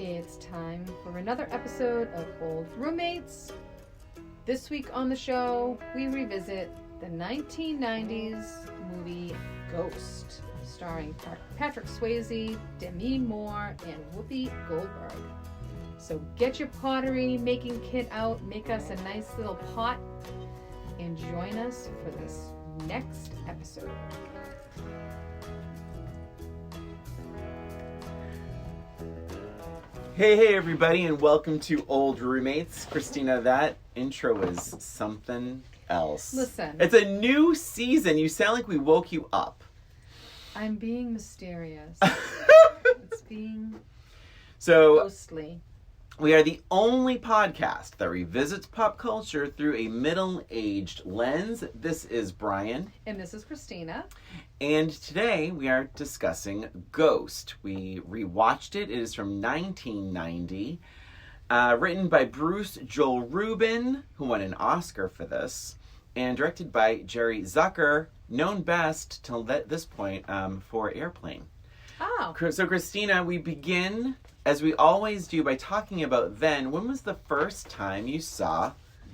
It's time for another episode of Old Roommates. This week on the show, we revisit the 1990s movie Ghost, starring Patrick Swayze, Demi Moore, and Whoopi Goldberg. So get your pottery making kit out, make us a nice little pot, and join us for this next episode. Hey everybody, and welcome to Old Roommates. Christina, that intro was something else. Listen. It's a new season. You sound like we woke you up. I'm being mysterious. It's being ghostly. We are the only podcast that revisits pop culture through a middle-aged lens. This is Brian. And this is Christina. And today we are discussing Ghost. We rewatched it. It is from 1990. Written by Bruce Joel Rubin, who won an Oscar for this. And directed by Jerry Zucker, known best till this point for Airplane. Oh. So Christina, we begin, as we always do, by talking about when was the first time you saw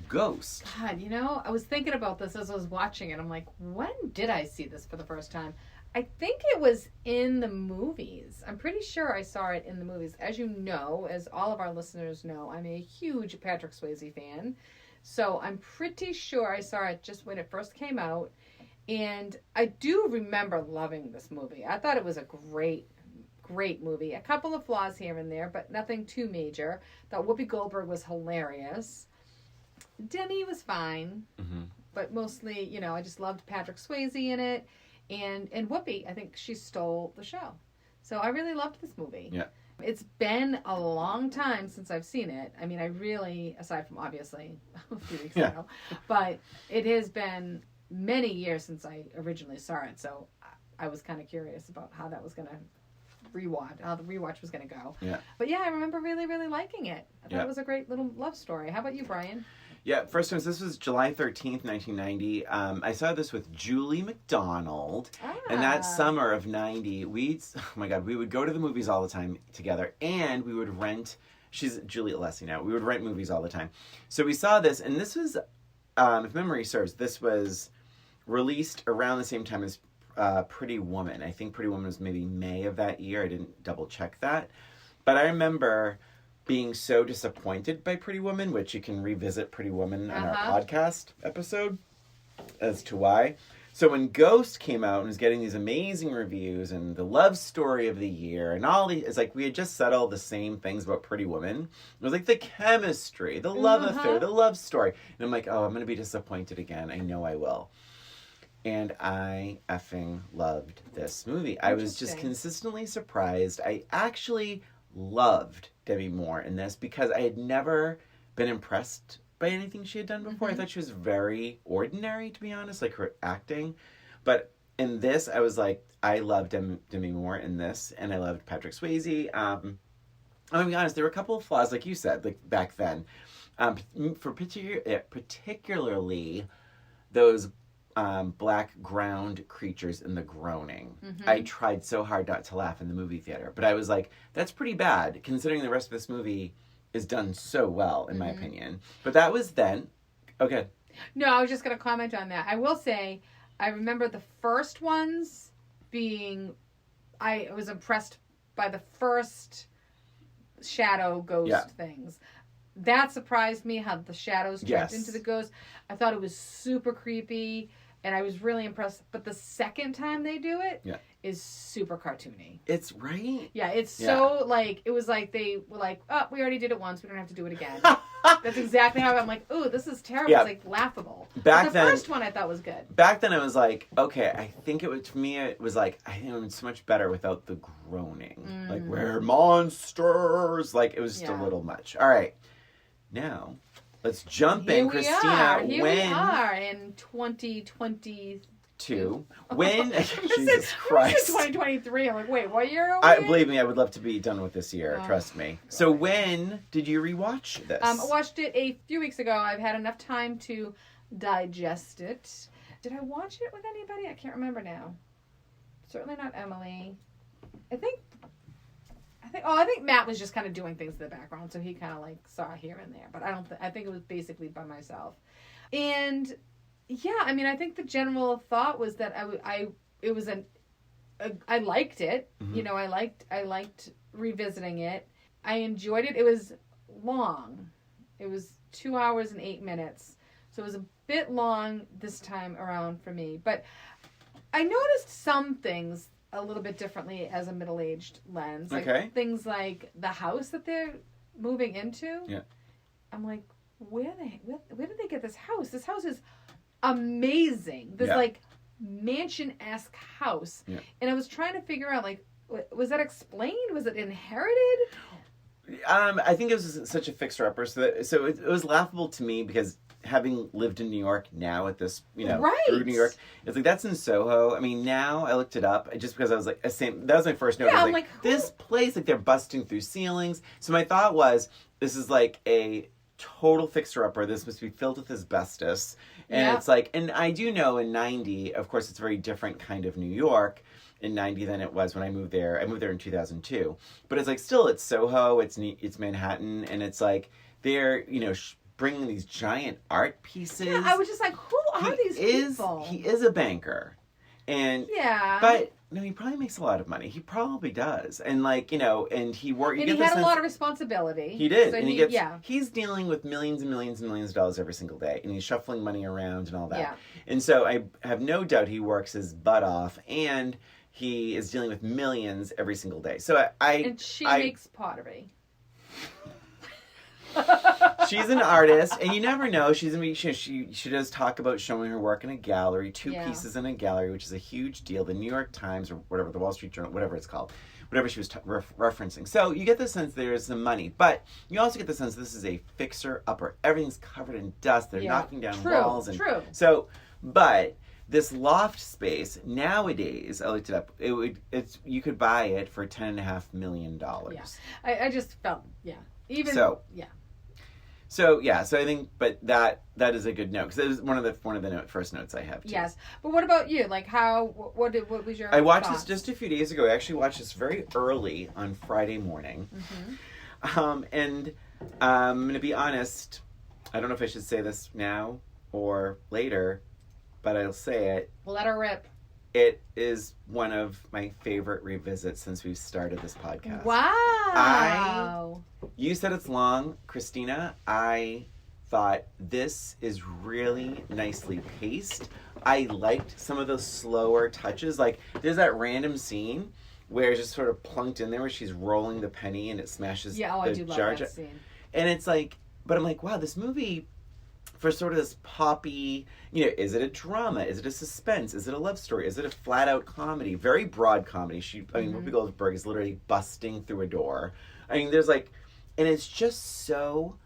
Ghost? God, I was thinking about this as I was watching it. I'm like, when did I see this for the first time? I think it was in the movies. I'm pretty sure I saw it in the movies. As you know, as all of our listeners know, I'm a huge Patrick Swayze fan. So I'm pretty sure I saw it just when it first came out. And I do remember loving this movie. I thought it was a great movie. A couple of flaws here and there, but nothing too major. Thought Whoopi Goldberg was hilarious. Demi was fine, but mostly, I just loved Patrick Swayze in it. And Whoopi, I think she stole the show. So I really loved this movie. Yeah. It's been a long time since I've seen it. I mean, I really, aside from obviously a few weeks ago, but it has been many years since I originally saw it. So I was kind of curious about how that was going to how the rewatch was going to go. Yeah. But yeah, I remember really, really liking it. I thought it was a great little love story. How about you, Brian? Yeah, first time, this was July 13th, 1990. I saw this with Julie McDonald. And that summer of 90, we would go to the movies all the time together, and we would rent, she's Julie Alessi now, we would rent movies all the time. So we saw this, and this was, if memory serves, this was released around the same time as Pretty Woman. I think Pretty Woman was maybe May of that year. I didn't double check that. But I remember being so disappointed by Pretty Woman, which you can revisit Pretty Woman on our podcast episode as to why. So when Ghost came out and was getting these amazing reviews and the love story of the year and all these, it's like we had just said all the same things about Pretty Woman. It was like the chemistry, the love affair, the love story. And I'm like, I'm going to be disappointed again. I know I will. And I effing loved this movie. I was just consistently surprised. I actually loved Demi Moore in this because I had never been impressed by anything she had done before. I thought she was very ordinary, to be honest, like her acting. But in this, I was like, I loved Demi Moore in this, and I loved Patrick Swayze. I'm going to be honest, there were a couple of flaws, like you said, like back then. For particularly those black ground creatures in the groaning. I tried so hard not to laugh in the movie theater, but I was like, that's pretty bad considering the rest of this movie is done so well, in my opinion. But that was then. Okay. No, I was just going to comment on that. I will say, I remember the first ones I was impressed by the first shadow ghost things. That surprised me, how the shadows turned into the ghost. I thought it was super creepy. And I was really impressed. But the second time they do it is super cartoony. It's right? Yeah, it's so it was like they were like, oh, we already did it once. We don't have to do it again. That's exactly how I'm like, ooh, this is terrible. Yeah. It's like laughable. But the first one I thought was good. Back then I was like, okay, I think it was, for me, it was like, I think it was so much better without the groaning. Like, we're monsters. Like, it was just a little much. All right. Now, let's jump in, Christina. Here we are in 2022. When? Jesus Christ. 2023. I'm like, wait, what year are we believe me, I would love to be done with this year. Trust me. God. So when did you rewatch this? I watched it a few weeks ago. I've had enough time to digest it. Did I watch it with anybody? I can't remember now. Certainly not Emily. I I think Matt was just kind of doing things in the background, so he kind of like saw here and there. But I think it was basically by myself. And yeah, I mean, I think the general thought was that I liked it. Mm-hmm. You know, I liked revisiting it. I enjoyed it. It was long. It was 2 hours and 8 minutes. So it was a bit long this time around for me. But I noticed some things a little bit differently as a middle-aged lens. Like okay. Things like the house that they're moving into. Yeah. I'm like, where did they get this house? This house is amazing. This like mansion-esque house. Yeah. And I was trying to figure out, like, was that explained? Was it inherited? I think it was such a fixer-upper. So it was laughable to me because having lived in New York now at this, through New York, it's like, that's in Soho. I mean, now I looked it up just because I was like, that was my first note. Yeah, I was I'm like, who? this place, like, they're busting through ceilings. So my thought was, this is like a total fixer-upper. This must be filled with asbestos. And it's like, and I do know in 90, of course, it's a very different kind of New York in 90 than it was when I moved there. I moved there in 2002. But it's like, still, it's Soho, it's Manhattan, and it's like, they're, bringing these giant art pieces. Yeah, I was just like, who are these people? He is a banker. And but he probably makes a lot of money. He probably does. And and he worked. And he had a lot of responsibility. He did. So and he's dealing with millions and millions and millions of dollars every single day. And he's shuffling money around and all that. Yeah. And so I have no doubt he works his butt off, and he is dealing with millions every single day. So and she makes pottery. She's an artist, and you never know. She does talk about showing her work in a gallery, two pieces in a gallery, which is a huge deal. The New York Times or whatever, the Wall Street Journal, whatever it's called, whatever she was referencing. So you get the sense there's some money, but you also get the sense this is a fixer-upper. Everything's covered in dust. They're knocking down walls. True. So, but this loft space nowadays, I looked it up. You could buy it for $10.5 million. Yeah, I just felt So I think, but that is a good note because it was one of the first notes I have too. Yes, but what about you? Like, what was your? I watched this just a few days ago. I actually watched this very early on Friday morning, and I'm gonna be honest. I don't know if I should say this now or later, but I'll say it. Let her rip. It is one of my favorite revisits since we've started this podcast. Wow. You said it's long, Christina. I thought this is really nicely paced. I liked some of those slower touches. Like, there's that random scene where it's just sort of plunked in there where she's rolling the penny and it smashes the jar. I do love that scene. And it's like, but I'm like, wow, this movie, for sort of this poppy, is it a drama? Is it a suspense? Is it a love story? Is it a flat-out comedy? Very broad comedy. Whoopi Goldberg is literally busting through a door. I mean, there's like, and it's just so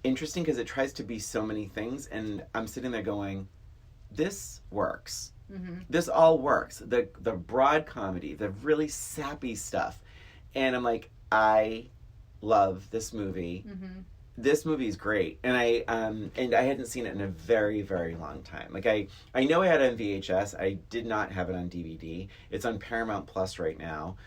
interesting because it tries to be so many things, and I'm sitting there going, this works. Mm-hmm. This all works. The broad comedy, the really sappy stuff. And I'm like, I love this movie. Mm-hmm. This movie is great, and I hadn't seen it in a very, very long time. Like I know I had it on VHS. I did not have it on DVD. It's on Paramount Plus right now,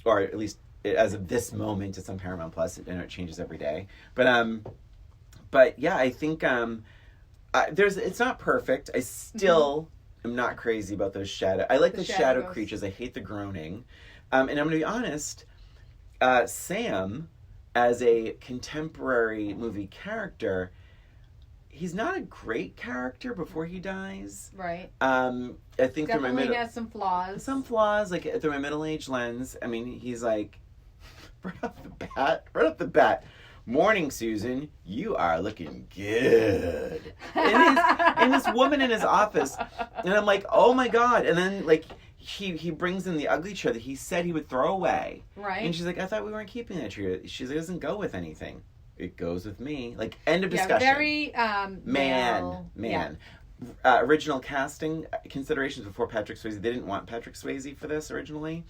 or at least as of this moment, it's on Paramount Plus. I know it changes every day, but yeah, I think it's not perfect. I still am not crazy about those shadow. I like the shadow creatures. I hate the groaning, and I'm gonna be honest. Sam, as a contemporary movie character, he's not a great character before he dies. Right. I think definitely has some flaws. Some flaws, like through my middle-aged lens. I mean, he's like, right off the bat, morning, Susan, you are looking good. And this woman in his office, and I'm like, oh my God. And then like, he brings in the ugly chair that he said he would throw away. Right. And she's like, I thought we weren't keeping that chair. She's like, it doesn't go with anything. It goes with me. Like, end of discussion. Very man. Yeah. Original casting considerations before Patrick Swayze. They didn't want Patrick Swayze for this originally.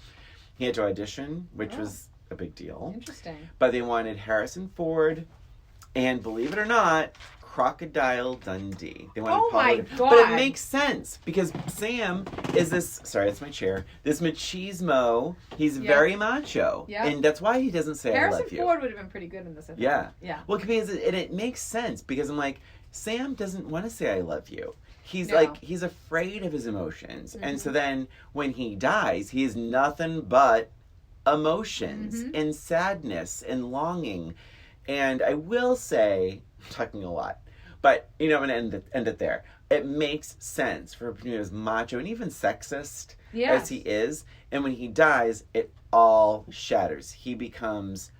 He had to audition, which was a big deal. Interesting. But they wanted Harrison Ford and, believe it or not, Crocodile Dundee. They want Oh to my God. But it makes sense because Sam is this. Sorry, it's my chair. This machismo. He's very macho, and that's why he doesn't say "I love you." Harrison Ford would have been pretty good in this. Yeah. Well, because it makes sense because I'm like, Sam doesn't want to say "I love you." He's he's afraid of his emotions, and so then when he dies, he is nothing but emotions and sadness and longing. And I will say, I'm talking a lot, but I'm going to end it there. It makes sense for him to be as macho and even sexist as he is. And when he dies, it all shatters. He becomes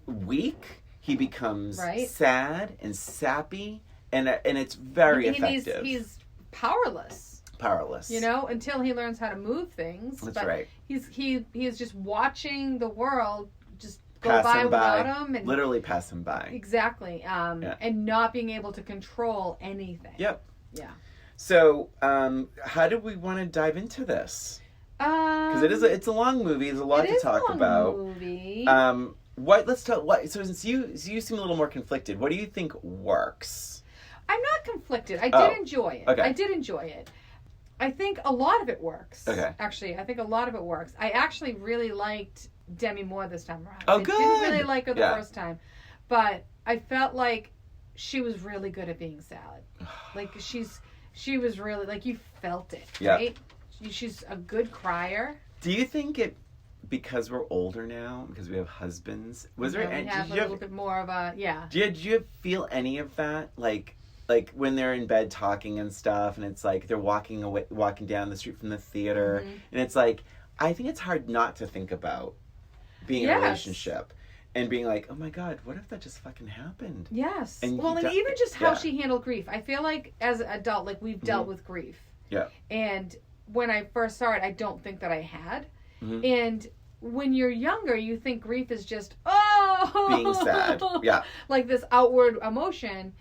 weak. He becomes sad and sappy, and it's very effective. He's powerless. Until he learns how to move things. That's right. He is just watching the world just go by without him, and literally pass him by. Exactly. And not being able to control anything. Yep. Yeah. So, how do we want to dive into this? Because it's a long movie. There's a lot to talk about. Movie. Let's talk. So since you seem a little more conflicted, what do you think works? I'm not conflicted. I did enjoy it. Okay. I did enjoy it. I think a lot of it works. Okay. Actually, I think a lot of it works. I actually really liked Demi Moore this time around. Oh, good. I didn't really like her the first time, but I felt like she was really good at being sad. Like she was really, like, you felt it, right? She's a good crier. Do you think because we're older now, because we have husbands, was there any? We have a little bit more of a Did you feel any of that, like when they're in bed talking and stuff, and it's like they're walking down the street from the theater, and it's like, I think it's hard not to think about being in a relationship and being like, oh my God, what if that just fucking happened? Yes. And even just how she handled grief. I feel like as an adult, like, we've dealt with grief. Yeah. And when I first saw it, I don't think that I had. And when you're younger, you think grief is just, being sad. Yeah. Like this outward emotion.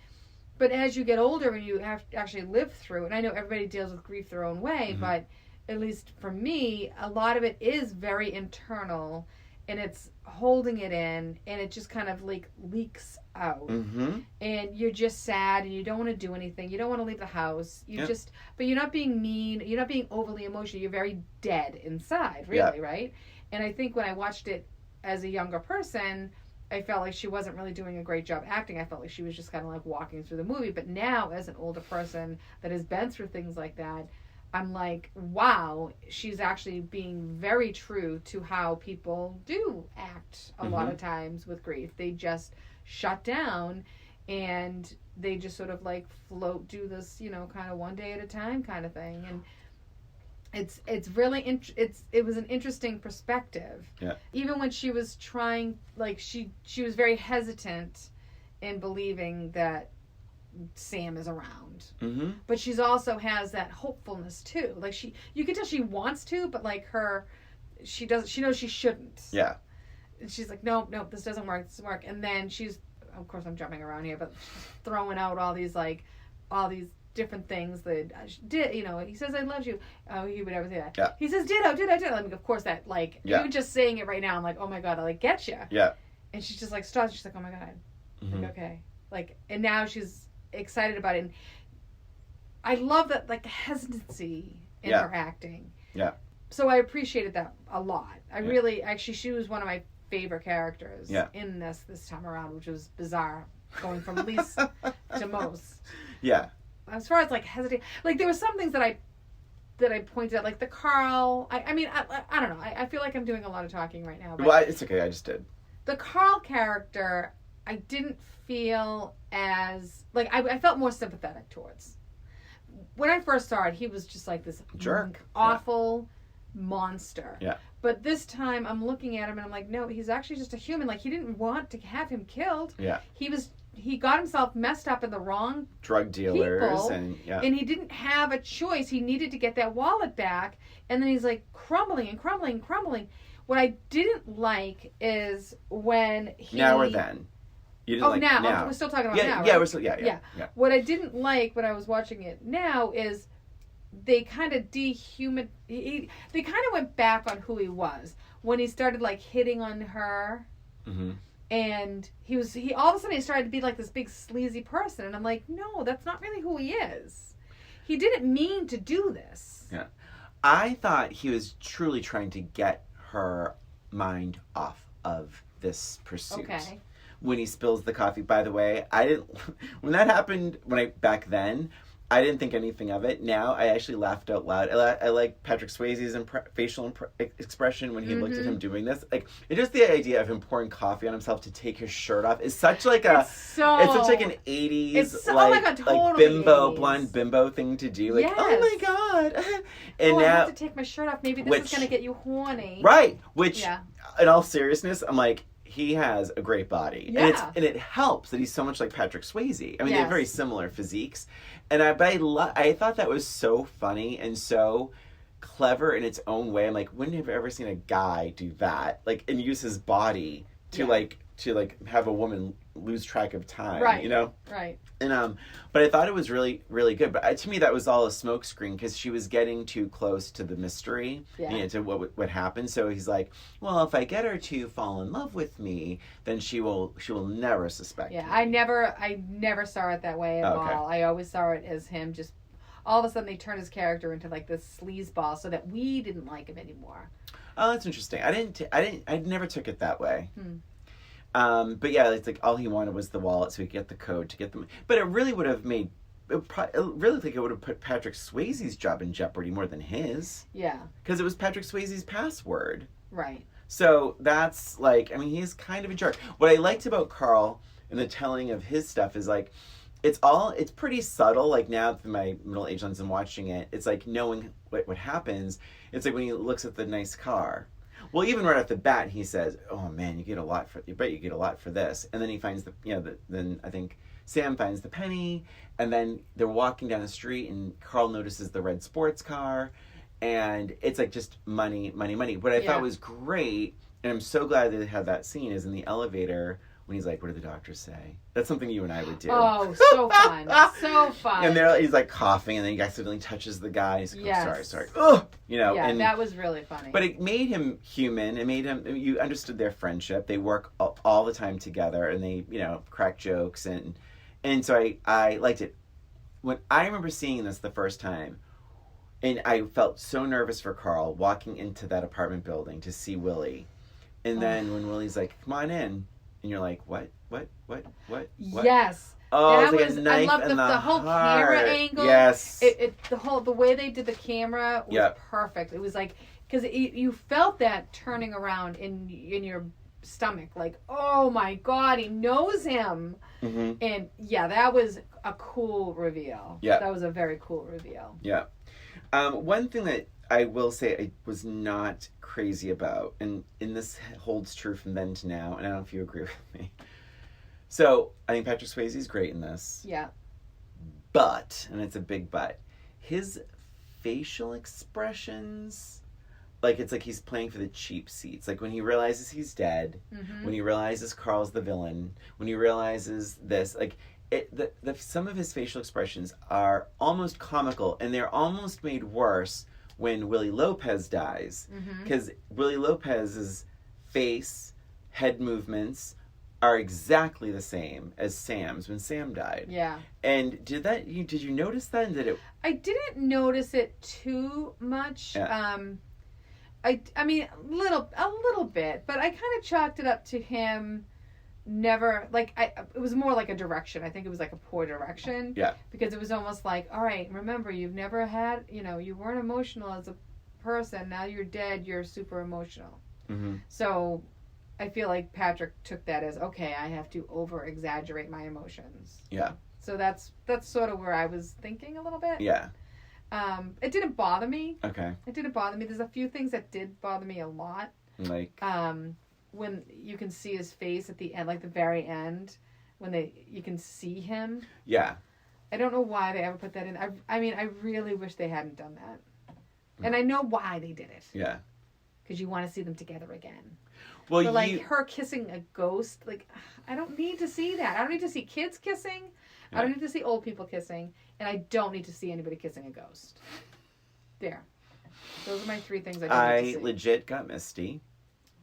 But as you get older and you have to actually live through, and I know everybody deals with grief their own way, but at least for me, a lot of it is very internal, and it's holding it in, and it just kind of like leaks out. And you're just sad, and you don't want to do anything. You don't want to leave the house. But you're not being mean. You're not being overly emotional. You're very dead inside, really, right? And I think when I watched it as a younger person, I felt like she wasn't really doing a great job acting. I felt like she was just kind of like walking through the movie. But now, as an older person that has been through things like that, I'm like, wow, she's actually being very true to how people do act a lot of times with grief. They just shut down, and they just sort of like float, do this, kind of one day at a time kind of thing. And it's really it was an interesting perspective. Yeah. Even when she was trying, like, she was very hesitant in believing that Sam is around. But she's also has that hopefulness too. Like, you can tell she wants to, but like she knows she shouldn't. Yeah. And she's like, no, this doesn't work. This doesn't work. And then she's, of course, I'm jumping around here, but she's throwing out all these different things that did, he says, I love you. Oh, he would never say that. Yeah. He says, ditto. I mean, of course, that, like, even just saying it right now, I'm like, oh my God, I, like, get you. Yeah. And she's just like, stops. She's like, oh my God. Like, okay. Like, and now she's excited about it. And I love that, like, hesitancy in her acting. Yeah. So I appreciated that a lot. I really, actually, she was one of my favorite characters in this time around, which was bizarre, going from least to most. Yeah. As far as, like, hesitate, like, there were some things that I pointed out, like the Carl. I mean, I don't know. I feel like I'm doing a lot of talking right now. But well, it's okay. I just did. The Carl character, I didn't feel as, like, I felt more sympathetic towards. When I first saw it, he was just like this jerk, awful monster. Yeah. But this time, I'm looking at him and I'm like, no, he's actually just a human. Like, he didn't want to have him killed. Yeah. He got himself messed up in the wrong drug dealers people, and he didn't have a choice. He needed to get that wallet back, and then he's like crumbling and crumbling and crumbling. What I didn't like is when he now or then. You didn't like now. We're still talking about now. Right? Yeah, we're still yeah. What I didn't like when I was watching it now is they kind of they kind of went back on who he was when he started like hitting on her. And he all of a sudden he started to be like this big sleazy person. And I'm like, no, that's not really who he is. He didn't mean to do this. Yeah. I thought he was truly trying to get her mind off of this pursuit. Okay. When he spills the coffee, by the way, when that happened back then, I didn't think anything of it. Now I actually laughed out loud. I like Patrick Swayze's facial expression when he looked at him doing this. Like, it's just the idea of him pouring coffee on himself to take his shirt off is such like an 80s like bimbo 80s. Blonde bimbo thing to do. Like, oh my god. And now I have to take my shirt off. Maybe this is going to get you horny. Right. Which in all seriousness, I'm like, he has a great body. Yeah. And it helps that he's so much like Patrick Swayze. I mean, they have very similar physiques. And I thought that was so funny and so clever in its own way. I'm like, when have you ever seen a guy do that? Like, and use his body to to have a woman lose track of time, right. you know? Right. And but I thought it was really, really good. But to me, that was all a smokescreen because she was getting too close to the mystery, to what happened. So he's like, well, if I get her to fall in love with me, then she will never suspect. Yeah, me. I never saw it that way at all. I always saw it as him just all of a sudden they turned his character into like this sleazeball, so that we didn't like him anymore. Oh, that's interesting. I never took it that way. But yeah, it's like all he wanted was the wallet so he could get the code to get them. But it really would have made, it would have put Patrick Swayze's job in jeopardy more than his. Yeah. Because it was Patrick Swayze's password. Right. So that's like, I mean, he's kind of a jerk. What I liked about Carl and the telling of his stuff is like, it's pretty subtle. Like now at my middle age lens and watching it, it's like knowing what happens. It's like when he looks at the nice car. Well, even right off the bat, he says, "Oh man, you bet you get a lot for this." And then he finds then I think Sam finds the penny, and then they're walking down the street, and Carl notices the red sports car, and it's like just money, money, money. What I thought was great, and I'm so glad they had that scene, is in the elevator when he's like, "What did the doctor say?" That's something you and I would do. Oh, so fun, so fun. And he's like coughing, and then he accidentally touches the guy. He's like, "Oh, sorry, ugh," Yeah, and that was really funny. But it made him human. It made him. You understood their friendship. They work all the time together, and they crack jokes, and so I liked it. When I remember seeing this the first time, and I felt so nervous for Carl walking into that apartment building to see Willie, and then when Willie's like, "Come on in." And you're like, what? Yes. Oh, that it's like a knife I love in the whole camera angle. Yes. The way they did the camera was perfect. It was like, because you felt that turning around in your stomach, like, oh my God, he knows him. Mm-hmm. And that was a cool reveal. Yeah. That was a very cool reveal. Yeah. One thing that I will say I was not crazy about, and this holds true from then to now, and I don't know if you agree with me. So, I think Patrick Swayze is great in this. Yeah. But, and it's a big but, his facial expressions, like it's like he's playing for the cheap seats. Like when he realizes he's dead, when he realizes Carl's the villain, when he realizes this, like some of his facial expressions are almost comical, and they're almost made worse when Willie Lopez dies, because Willie Lopez's face, head movements are exactly the same as Sam's when Sam died. Yeah. And did you notice that? And I didn't notice it too much. Yeah. I mean a little bit, but I kind of chalked it up to him. Never it was more like a direction. I think it was like a poor direction. Yeah. Because it was almost like, all right, remember, you've never had, you weren't emotional as a person. Now you're dead. You're super emotional. Mm-hmm. So I feel like Patrick took that as, okay, I have to over exaggerate my emotions. Yeah. So that's sort of where I was thinking a little bit. Yeah. It didn't bother me. Okay. It didn't bother me. There's a few things that did bother me a lot. Like. When you can see his face at the end, like the very end, when you can see him. Yeah. I don't know why they ever put that in. I mean, I really wish they hadn't done that. And I know why they did it. Yeah. Because you want to see them together again. Well, but like her kissing a ghost, like, I don't need to see that. I don't need to see kids kissing. Yeah. I don't need to see old people kissing. And I don't need to see anybody kissing a ghost. There. Those are my three things I don't need to see. I legit got misty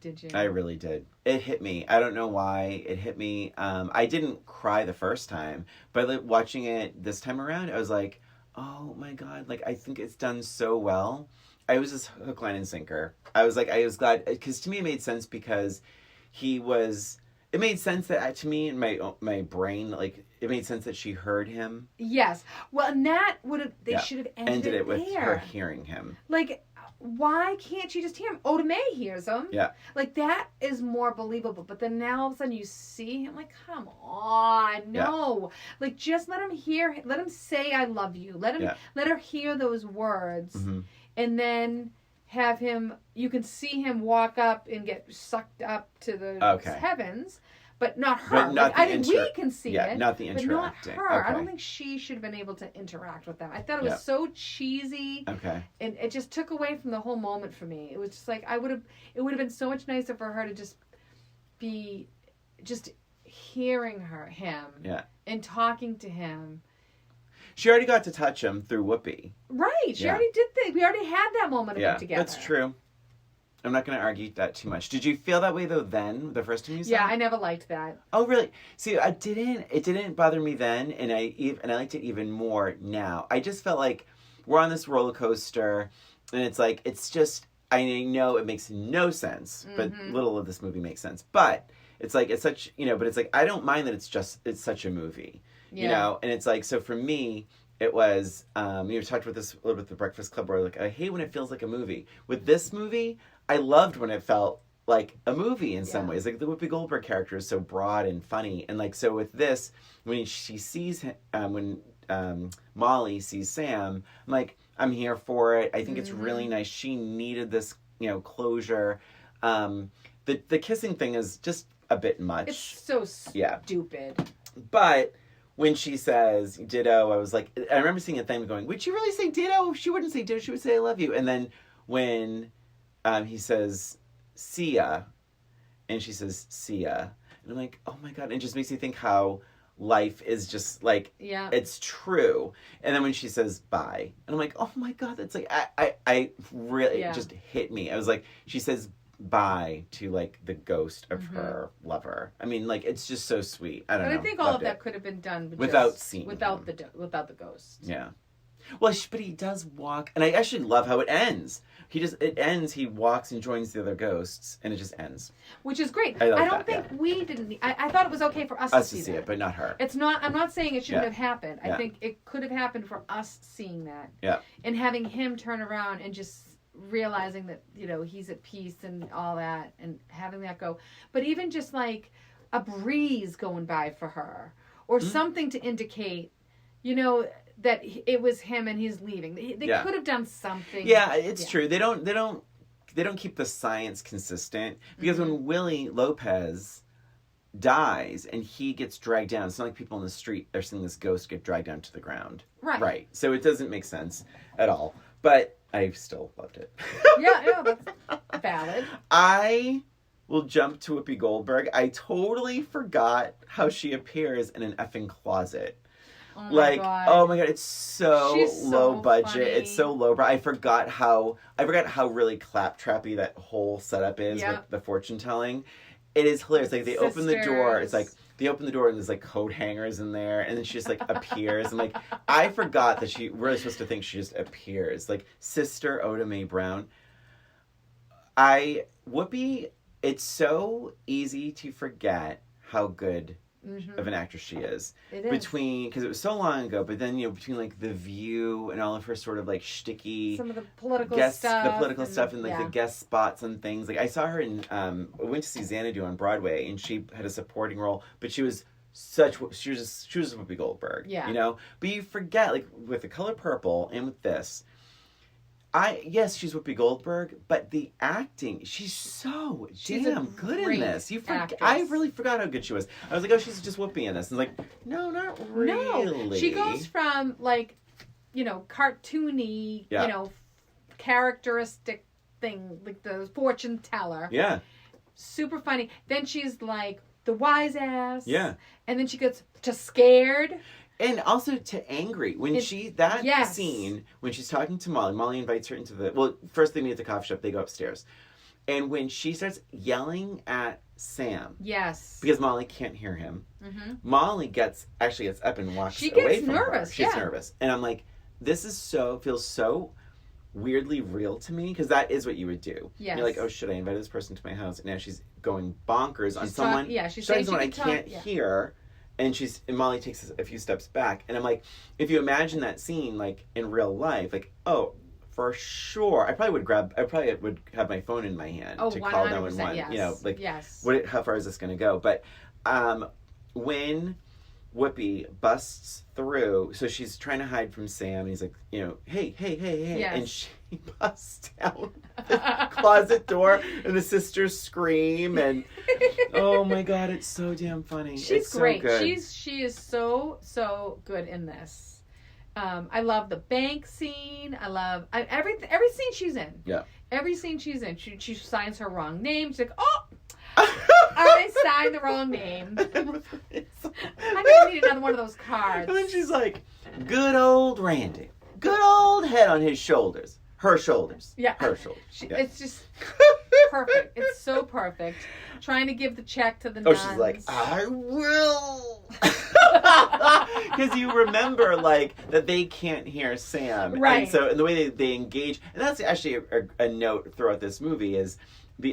Did you? I really did. It hit me. I don't know why it hit me. I didn't cry the first time, but like, watching it this time around, I was like, oh my God, like I think it's done so well. I was just hook, line, and sinker. I was glad, because to me it made sense because it made sense that to me in my brain, like it made sense that she heard him. Yes. Well, and that they Yeah. should have Ended it with there. her hearing him. Like, why can't she just hear him? Oda Mae hears him. Yeah. Like, that is more believable. But then now all of a sudden you see him, like, come on, no. Yeah. Like, just let him hear, let him say I love you. Let her hear those words. Mm-hmm. And then have him, you can see him walk up and get sucked up to the heavens. But not her. But not I think we can see it. Not the interacting. But not her. Okay. I don't think she should have been able to interact with them. I thought it was so cheesy. Okay. And it just took away from the whole moment for me. It was just like it would have been so much nicer for her to just be hearing him. Yeah. And talking to him. She already got to touch him through Whoopi. Right. She already did that. We already had that moment of them together. That's true. I'm not going to argue that too much. Did you feel that way though then, the first time you saw it? Yeah, I never liked that. Oh, really? See, it didn't bother me then, and I liked it even more now. I just felt like we're on this roller coaster, and it's like, it's just, I know it makes no sense, but little of this movie makes sense. But it's like, it's such, but it's like, I don't mind that it's such a movie, and it's like, so for me, it was, we talked about this a little bit with The Breakfast Club, where like, I hate when it feels like a movie. With this movie, I loved when it felt like a movie in some ways. Like the Whoopi Goldberg character is so broad and funny. And like, so with this, when she sees him, when Molly sees Sam, I'm like, I'm here for it. I think it's really nice. She needed this, closure. The kissing thing is just a bit much. It's so stupid. But when she says ditto, I was like, I remember seeing a thing going, would she really say ditto? She wouldn't say ditto. She would say I love you. And then when he says, see ya. And she says, see ya. And I'm like, oh my God. And it just makes me think how life is just like, it's true. And then when she says bye. And I'm like, oh my God. That's like, I really, it just hit me. I was like, she says bye to like the ghost of her lover. I mean, like, it's just so sweet. I don't know. But I think all of that could have been done without seeing without the ghost. Yeah. Well, but he does walk, and I actually love how it ends. He walks and joins the other ghosts, and it just ends. Which is great. I don't think we didn't. I thought it was okay for us to see it, but not her. It's not. I'm not saying it shouldn't have happened. I think it could have happened for us seeing that. Yeah. And having him turn around and just realizing that he's at peace and all that, and having that go. But even just like a breeze going by for her, or something to indicate, that it was him and he's leaving. They could have done something. Yeah, it's true. They don't keep the science consistent, because when Willie Lopez dies and he gets dragged down, it's not like people in the street are seeing this ghost get dragged down to the ground. Right. So it doesn't make sense at all. But I still loved it. That's valid. I will jump to Whoopi Goldberg. I totally forgot how she appears in an effing closet. Oh my God, it's so low budget. Funny. It's so low. I forgot how really claptrappy that whole setup is with the fortune telling. It is hilarious. Like they open the door. It's like they open the door and there's like coat hangers in there, and then she just like appears. And like I forgot that we're really supposed to think she just appears. Like Sister Oda Mae Brown. Whoopi. It's so easy to forget how good of an actress she is. It is. Because it was so long ago, but then, between like The View and all of her sort of like shticky... Some of the political stuff and like the guest spots and things. Like I saw her in, I went to see Xanadu on Broadway, and she had a supporting role, but she was Whoopi Goldberg. Yeah. But you forget, like with The Color Purple and with this, she's Whoopi Goldberg, but the acting, she's so damn good in this. I really forgot how good she was. I was like, oh, she's just Whoopi in this. And like, no, not really. No. She goes from like, cartoony, characteristic thing, like the fortune teller. Yeah. Super funny. Then she's like the wise ass. Yeah. And then she gets to scared. And also to angry. Scene, when she's talking to Molly invites her into first they meet at the coffee shop, they go upstairs. And when she starts yelling at Sam, yes, because Molly can't hear him, Molly actually gets up and walks she away gets from nervous. her. She's nervous, and I'm like, this feels so weirdly real to me, because that is what you would do. Yes. You're like, oh shit, I invited this person to my house, and now she's going bonkers on someone. She's saying someone I can can't hear. And Molly takes a few steps back, and I'm like, if you imagine that scene like in real life, like, oh, for sure, I probably would have my phone in my hand to call 911. Yes. You know, like, yes. How far is this going to go? But when Whoopi busts through, so she's trying to hide from Sam, and he's like, you know, hey, yes. and she busts down the closet door, and the sisters scream, and oh my god, it's so damn funny. She's great. So good. She is so good in this. I love the bank scene. I love every scene she's in. Yeah. Every scene she's in, she signs her wrong name. She's like, oh, I signed the wrong name. I need another one of those cards. And then she's like, good old Randy. Good old head on his shoulders. Her shoulders. Yeah. Her shoulders. It's just perfect. It's so perfect. Trying to give the check to the nuns. Oh, she's like, I will. Because you remember, like, that they can't hear Sam. Right. And so the way they engage, and that's actually a note throughout this movie, is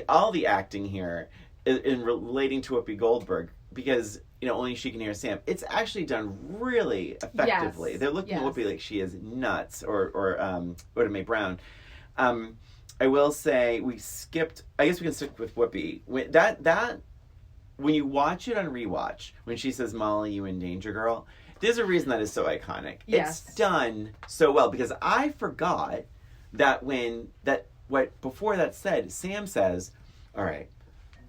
all the acting here in relating to Whoopi Goldberg, because, you know, only she can hear Sam. It's actually done really effectively. Yes. They're looking at Whoopi like she is nuts, or Oda Mae Brown. I will say we skipped. I guess we can stick with Whoopi. When you watch it on rewatch, when she says, "Molly, you in danger, girl," there's a reason that is so iconic. Yes. It's done so well, because I forgot that before that said, Sam says, "All right,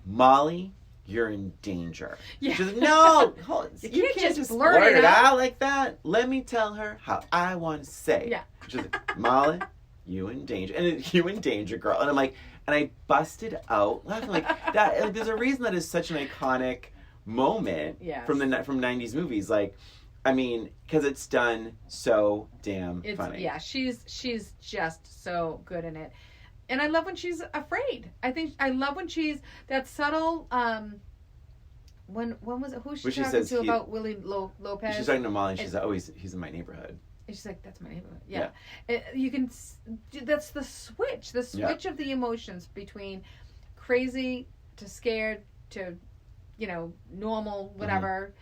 Molly, you're in danger." Yeah. She's like, no, you can't just blurt it out like that. Let me tell her how I want to say. Yeah. She's like, Molly, you in danger, and you in danger, girl. And I'm like, and I busted out laughing like that. Like, there's a reason that is such an iconic moment from 90s movies. Like, I mean, because it's done so damn funny. Yeah, she's just so good in it. And I love when she's afraid. I love when she's that subtle. When was it? Who's she talking to about Willie Lopez? She's talking to Molly, and she's like, "Oh, he's in my neighborhood." And she's like, "That's my neighborhood." Yeah. You can. That's the switch. The switch of the emotions between crazy to scared to, you know, normal, whatever.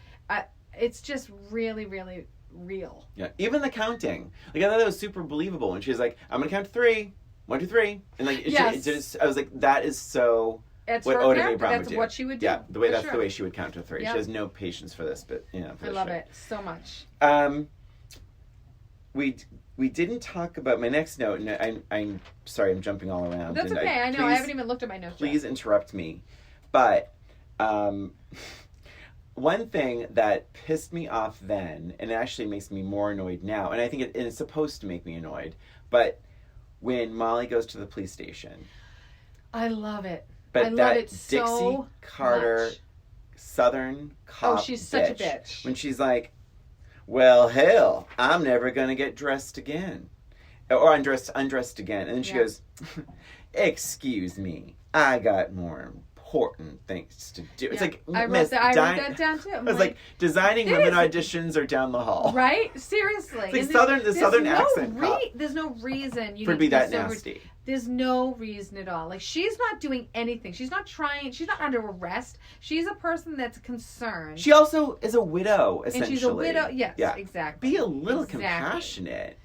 It's just really, really real. Yeah. Even the counting. Like, I thought that was super believable when she was like, "I'm gonna count to 3. 1, 2, 3," and like, I was like, that is so. It's what her Oda Mae character. Brown That's would do. what she would do. Yeah, the way she would count to 3. Yep. She has no patience for this, but you know. I love it so much. We didn't talk about my next note, and I'm sorry, I'm jumping all around. That's okay. I know. I haven't even looked at my notes. Please interrupt me, but one thing that pissed me off then, and it actually makes me more annoyed now, and I think it's supposed to make me annoyed, but when Molly goes to the police station. I love it. But I love that it so Dixie Carter much. Southern cop she's such a bitch. When she's like, well, hell, I'm never going to get dressed again. Or undressed again. And then she goes, excuse me, I got more important things to do. It's like, I wrote that down too. I was like, designing women auditions are down the hall. Right? Seriously. It's like the southern accent. There's no reason you for it to be that nasty. There's no reason at all. Like, she's not doing anything. She's not trying. She's not under arrest. She's a person that's concerned. She also is a widow, essentially. And she's a widow. Yes, exactly. Be a little compassionate.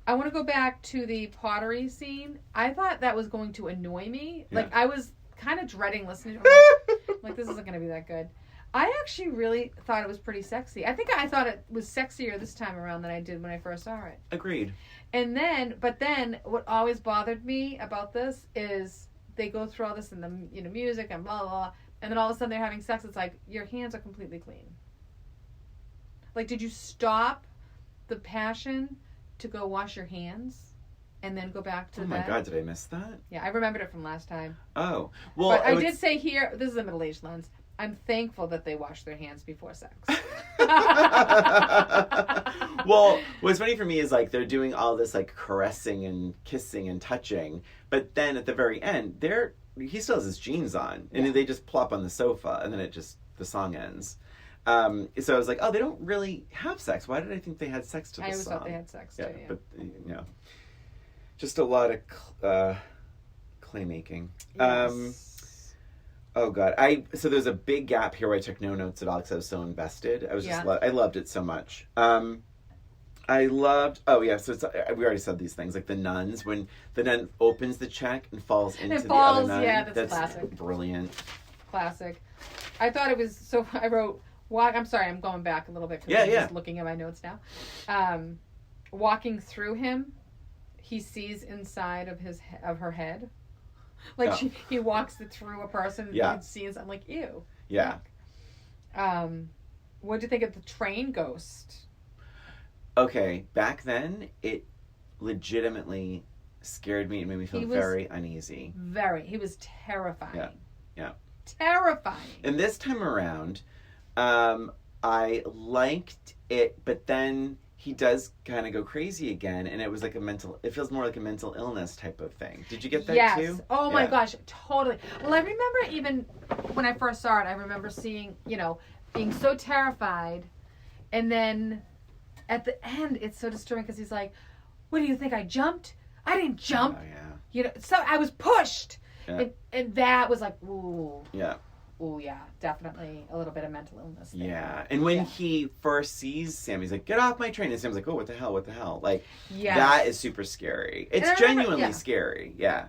I want to go back to the pottery scene. I thought that was going to annoy me. Yeah. Like, I was kind of dreading listening to it. Like, this isn't going to be that good. I actually really thought it was pretty sexy. I think I thought it was sexier this time around than I did when I first saw it. Agreed. And then, what always bothered me about this is they go through all this in the music and blah, blah, blah, and then all of a sudden they're having sex. It's like, your hands are completely clean. Like, did you stop the passion to go wash your hands and then go back to the bed? Oh my God, did I miss that? Yeah, I remembered it from last time. Oh. Well, but I did say here, this is a middle-aged lens, I'm thankful that they wash their hands before sex. Well, what's funny for me is, like, they're doing all this, like, caressing and kissing and touching, but then at the very end, they're he still has his jeans on, and Yeah. they just plop on the sofa, and then the song ends. So I was like, oh, they don't really have sex. Why did I think they had sex to this I always song? thought they had sex too. Yeah. But just a lot of claymaking. Yes. Oh God, so there's a big gap here where I took no notes at all because I was so invested. I was just I loved it so much. I loved. Oh yeah, so we already said these things like the nuns when the nun opens the check and falls into the other nun. Yeah, that's classic. Brilliant. Classic. I thought it was so. I wrote. I'm sorry, I'm going back a little bit because I'm just looking at my notes now. Walking through him, he sees inside of her head. Like he walks through a person and sees. I'm like, ew. Yeah. What do you think of the train ghost? Okay, back then it legitimately scared me and made me feel very uneasy. He was terrifying. Yeah. Terrifying. And this time around, I liked it, but then he does kind of go crazy again, and it was like it feels more like a mental illness type of thing. Did you get that too? Yes. Oh my gosh, totally. Well, I remember even when I first saw it, I remember seeing, being so terrified, and then at the end, it's so disturbing because he's like, what do you think, I jumped? I didn't jump. Oh, yeah. So I was pushed. Yeah. And that was like, ooh. Yeah. Ooh, yeah. Definitely a little bit of mental illness there. Yeah. And when he first sees Sam, he's like, get off my train. And Sam's like, oh, what the hell? Like, that is super scary. It's genuinely scary. Yeah.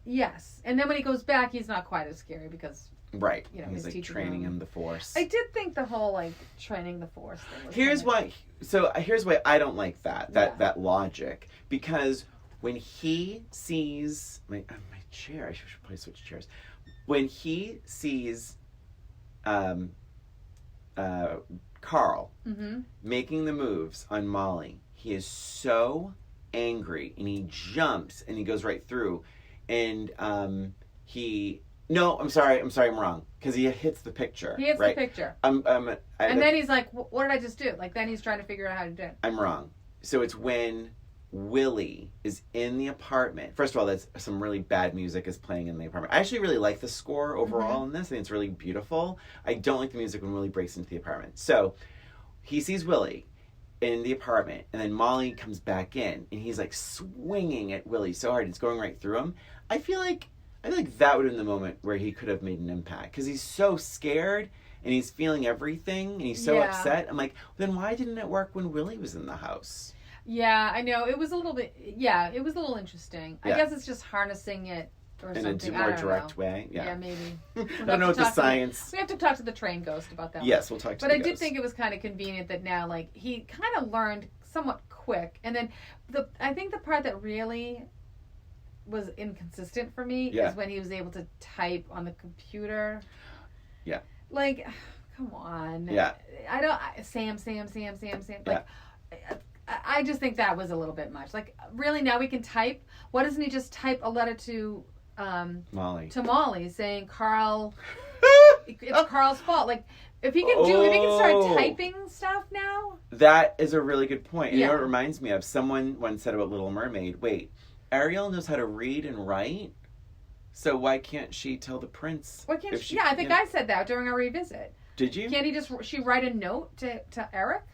Yes. And then when he goes back, he's not quite as scary because... Right. He's like training him the Force. I did think the whole like training the Force thing was Here's why I don't like that logic, because when he sees my chair, I should probably switch chairs. When he sees Carl making the moves on Molly, he is so angry and he jumps and he goes right through, and No, I'm sorry, I'm wrong. Because he hits the picture. He hits the picture. And then he's like, what did I just do? Like, then he's trying to figure out how to do it. I'm wrong. So it's when Willie is in the apartment. First of all, that's some really bad music is playing in the apartment. I actually really like the score overall in this. I think it's really beautiful. I don't like the music when Willie breaks into the apartment. So he sees Willie in the apartment, and then Molly comes back in, and he's like swinging at Willie so hard, it's going right through him. I feel like that would have been the moment where he could have made an impact, because he's so scared and he's feeling everything and he's so upset. I'm like, then why didn't it work when Willie was in the house? Yeah, I know. It was a little bit, it was a little interesting. I guess it's just harnessing it or in something. In a more direct way. Yeah, maybe. I don't know what the science... We have to talk to the train ghost about that. Yes, we'll talk to the ghost. But I did think it was kind of convenient that now, like, he kind of learned somewhat quick. And then I think the part that really... was inconsistent for me is when he was able to type on the computer. Yeah. Like, come on. Yeah. Sam. Like, I just think that was a little bit much. Like, really, now we can type? Why doesn't he just type a letter to Molly? To Molly saying, Carl, it's Carl's fault. Like, if he can start typing stuff now. That is a really good point. And you know what it reminds me of? Someone once said about Little Mermaid, wait, Ariel knows how to read and write, so why can't she tell the prince? Why can't she? Yeah, I think I said that during our revisit. Did you? Can't she write a note to Eric?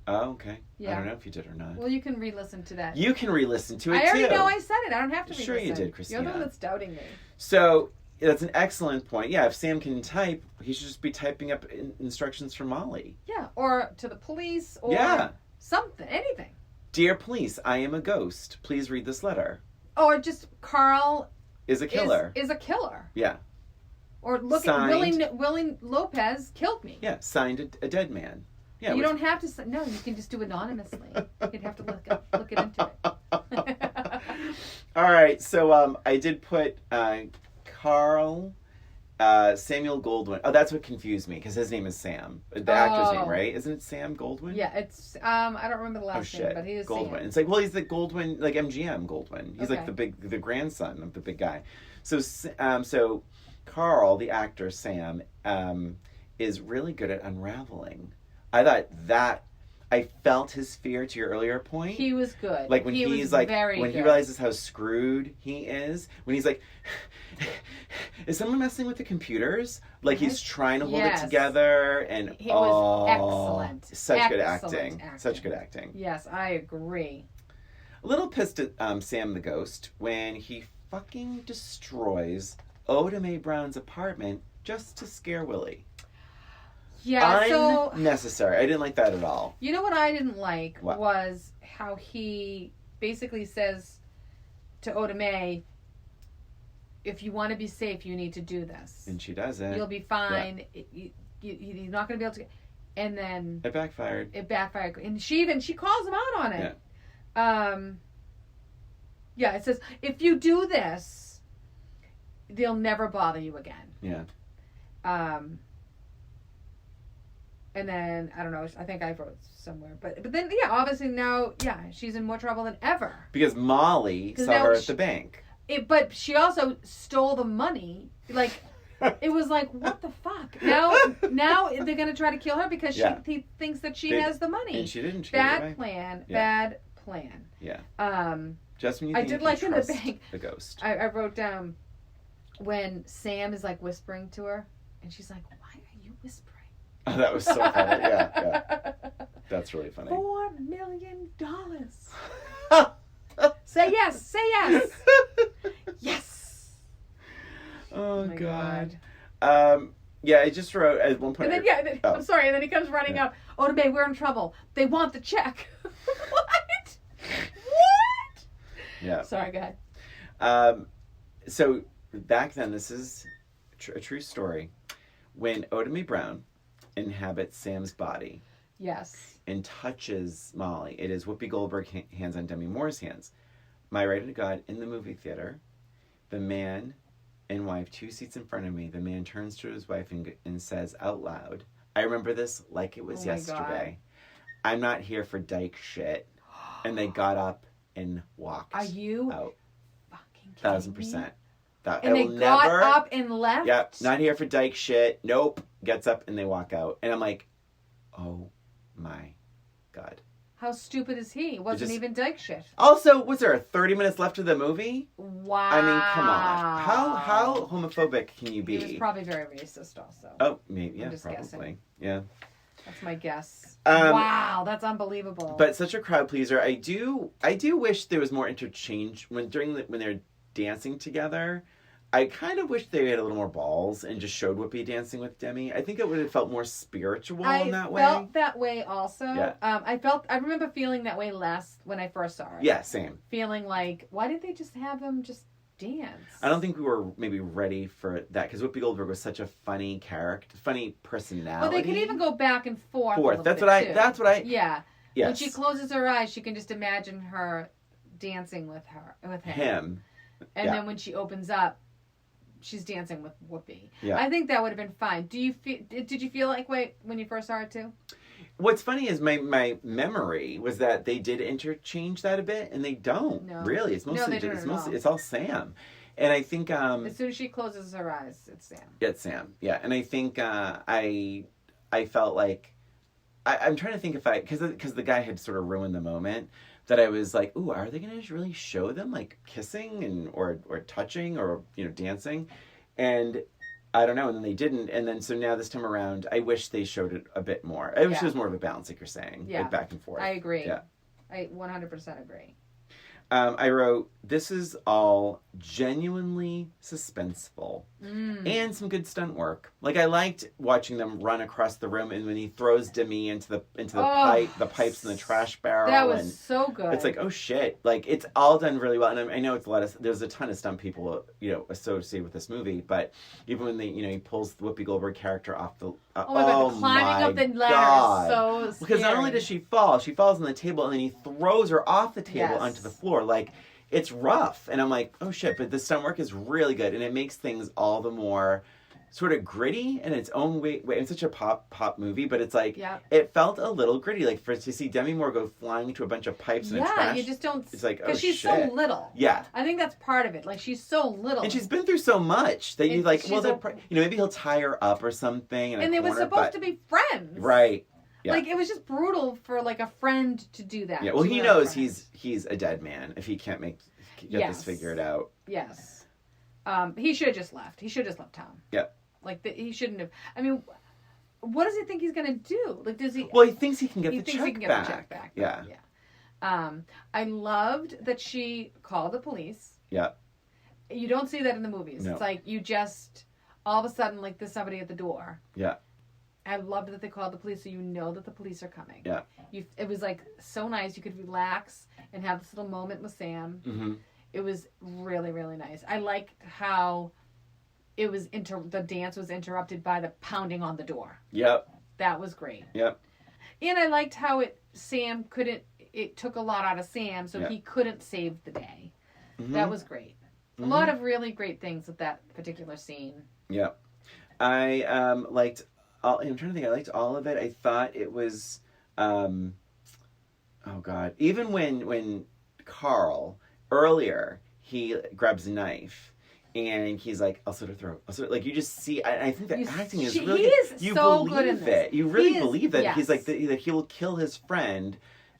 Oh, okay. Yeah. I don't know if you did or not. Well, you can re-listen to that. You can re-listen to it, too. I already know I said it. I don't have to re-listen. Sure you did, Christina. You're the one that's doubting me. So, that's an excellent point. Yeah, if Sam can type, he should just be typing up instructions for Molly. Yeah, or to the police, or something, anything. Dear police, I am a ghost. Please read this letter. Or just Carl is a killer. Is a killer. Yeah. Or look at Willie Lopez killed me. Yeah, signed a dead man. Yeah. You don't have to. No, you can just do anonymously. You'd have to look it into it. All right, so I did put Carl. Samuel Goldwyn. Oh, that's what confused me, because his name is Sam. The actor's name, right? Isn't it Sam Goldwyn? Yeah, it's I don't remember the last name, but he is Goldwyn. Sam. It's like, well, he's the Goldwyn, like MGM Goldwyn. He's like the grandson of the big guy. So Carl, the actor Sam, is really good at unraveling. I I felt his fear to your earlier point. He was good. Like when he he's was like, very when good. he realizes how screwed he is, when he's like, is someone messing with the computers? Like he's trying to hold it together, and he was excellent. Such good acting. Such good acting. Yes, I agree. A little pissed at Sam the Ghost when he fucking destroys Oda Mae Brown's apartment just to scare Willie. Yeah, unnecessary. I didn't like that at all. You know what I didn't like was how he basically says to Oda Mae, if you want to be safe, you need to do this. And she does it. You'll be fine. Yeah. You're not going to be able to... And then... It backfired. And she calls him out on it. Yeah. It says, if you do this, they'll never bother you again. Yeah. And then, I don't know, I think I wrote somewhere. But then, yeah, obviously now, she's in more trouble than ever. Because Molly saw her at the bank. But she also stole the money. Like, it was like, what the fuck? Now they're going to try to kill her because he thinks that she has the money. And she didn't. Bad plan. Yeah. Just when you think I did like in the bank. The ghost. I wrote down when Sam is like whispering to her, and she's like, why are you whispering? Oh, that was so funny. Yeah. That's really funny. $4 million. Say yes. Say yes. Yes. Oh my God. I just wrote at one point. And then, I'm sorry. And then he comes running up. Oda Mae, we're in trouble. They want the check. What? Yeah. Sorry, go ahead. So back then, this is a true story. When Oda Mae Brown inhabits Sam's body. Yes. And touches Molly. It is Whoopi Goldberg hands on Demi Moore's hands. My right to God, in the movie theater, the man and wife, 2 seats in front of me, the man turns to his wife and says out loud, I remember this like it was yesterday. God. I'm not here for dyke shit. And they got up and walked Are you out. Fucking kidding 1,000%. me? That, and they got up and left? Yep. Not here for dyke shit. Nope. Gets up and they walk out. And I'm like, oh my God. How stupid is he? It wasn't even dyke shit. Also, was there 30 minutes left of the movie? Wow. I mean, come on. How homophobic can you be? He was probably very racist also. Oh, maybe. Yeah, probably. Guessing. Yeah. That's my guess. Wow, that's unbelievable. But such a crowd pleaser. I do wish there was more interchange when they're dancing together. I kind of wish they had a little more balls and just showed Whoopi dancing with Demi. I think it would have felt more spiritual in that way. I felt that way also. Yeah. I remember feeling that way last when I first saw it. Yeah, same. Feeling like, why didn't they just have them just dance? I don't think we were maybe ready for that because Whoopi Goldberg was such a funny character, funny personality. Well, they could even go back and forth. That's what I. Yeah. Yes. When she closes her eyes, she can just imagine her dancing with him. And then when she opens up, she's dancing with Whoopi. Yeah. I think that would have been fine. Did you feel like when you first saw it too? What's funny is my memory was that they did interchange that a bit, and they don't really. It's mostly it's all Sam, and I think as soon as she closes her eyes, it's Sam. It's Sam, yeah. And I think I felt like I'm trying to think if because the guy had sort of ruined the moment. That I was like, ooh, are they going to really show them like kissing or touching or dancing? And I don't know. And then they didn't. And then so now this time around, I wish they showed it a bit more. I wish there was more of a balance, like you're saying, like back and forth. I agree. Yeah, I 100% agree. I wrote, this is all genuinely suspenseful and some good stunt work. Like I liked watching them run across the room, and when he throws Demi into the the pipes in the trash barrel. That was so good. It's like, oh shit. Like it's all done really well. And I know there's a ton of stunt people, associated with this movie, but even when he pulls the Whoopi Goldberg character off the, climbing up the ladder is so scary. Because not only does she falls on the table, and then he throws her off the table onto the floor. Like, it's rough. And I'm like, oh shit, but the stunt work is really good. And it makes things all the more sort of gritty in its own way. It's such a pop movie, but it's like, it felt a little gritty. Like, to see Demi Moore go flying into a bunch of pipes and trash. Yeah, you just don't. It's like, because she's so little. Yeah. I think that's part of it. Like, she's so little. And she's been through so much that maybe he'll tie her up or something. And they were supposed to be friends. Right. Yeah. Like, it was just brutal for, like, a friend to do that. Yeah, well, to he a knows friend. he's a dead man if he can't get Yes. this figured out. Yes. He should have just left. He should have just left town. Yep. Like, he shouldn't have. I mean, what does he think he's going to do? Like, does he... Well, he thinks he can get he the thinks check he can get back. the check back. Yeah. Yeah. I loved that she called the police. Yeah. You don't see that in the movies. No. It's like, you just... All of a sudden, like, there's somebody at the door. Yeah. I loved that they called the police, so you know that the police are coming. Yeah. It was, like, so nice. You could relax and have this little moment with Sam. Mm-hmm. It was really, really nice. I liked how it was the dance was interrupted by the pounding on the door. Yep. That was great. Yep. And I liked how it took a lot out of Sam, so he couldn't save the day. Mm-hmm. That was great. Mm-hmm. A lot of really great things with that particular scene. Yep. I liked I'm trying to think. I liked all of it. I thought it was oh God. Even when Carl earlier, he grabs a knife and he's like, I'll slit her throat. Like, you just see, I think the acting is really he good. Is You so believe good in it. this. You really He is, believe that yes. he's like, that he will kill his friend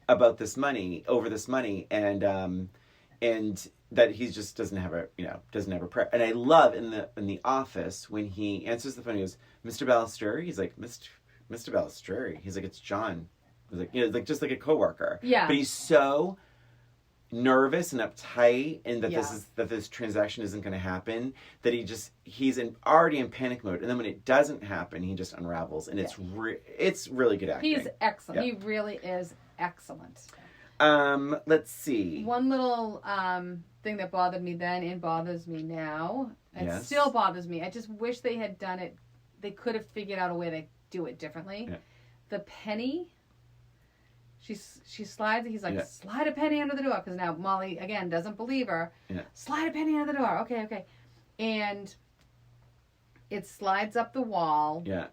about this money, and that he just doesn't have a prayer. And I love in the office when he answers the phone, he goes, Mr. Balistreri? He's like, Mr. Balistreri. He's like, it's John. He's like, like just like a coworker. Yeah. But he's so nervous and uptight, and that this transaction isn't going to happen, that he's already in panic mode, and then when it doesn't happen, he just unravels, and it's really good acting. He's excellent. Yeah. He really is excellent. Let's see. One little thing that bothered me then and bothers me now. It Yes. still bothers me. I just wish they had done it. They could have figured out a way to do it differently. Yeah. The penny. She slides. He's like, Yeah. slide a penny under the door, because now Molly again doesn't believe her. Yeah. Slide a penny under the door. Okay. And it slides up the wall. Yeah.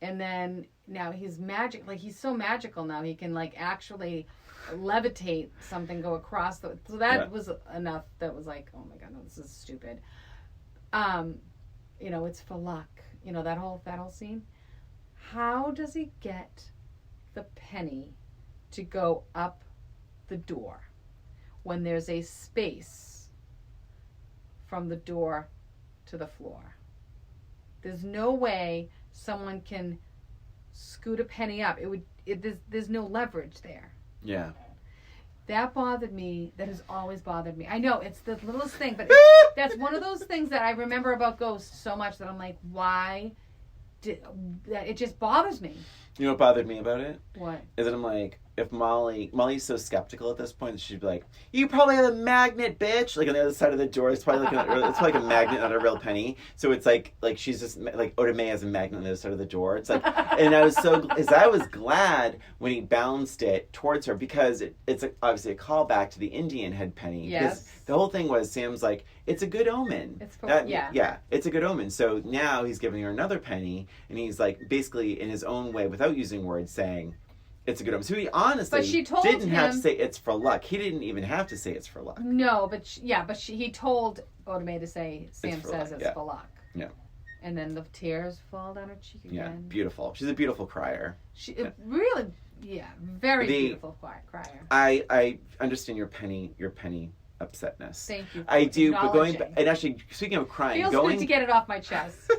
And then now he's magic. Like, he's so magical now. He can, like, actually levitate something, go across the. So that was enough. That was like, oh my God, no, this is stupid. It's for luck. That whole scene. How does he get the penny to go up the door when there's a space from the door to the floor? There's no way someone can scoot a penny up. There's no leverage there. Yeah. That bothered me. That has always bothered me. I know it's the littlest thing, but that's one of those things that I remember about Ghost so much that I'm like, why? It just bothers me. You know what bothered me about it? What? Is that I'm like, if Molly's so skeptical at this point that she'd be like, you probably have a magnet, bitch. Like, on the other side of the door, it's probably like a magnet, not a real penny. So it's like she's just like Otome has a magnet on the other side of the door. It's like, and I was glad when he bounced it towards her, because it's obviously a callback to the Indian head penny. Yes. The whole thing was Sam's like, it's a good omen. It's for, Yeah, it's a good omen. So now he's giving her another penny, and he's like, basically in his own way, without using words, saying it's a good omen. So he honestly didn't have to say it's for luck. He didn't even have to say it's for luck. No, but he told Otome to say Sam says it's for luck. Yeah. And then the tears fall down her cheek again. Yeah, beautiful. She's a beautiful crier. Really, very beautiful crier. I understand your penny upsetness. Thank you. I do, but and actually, speaking of crying, feels good to get it off my chest.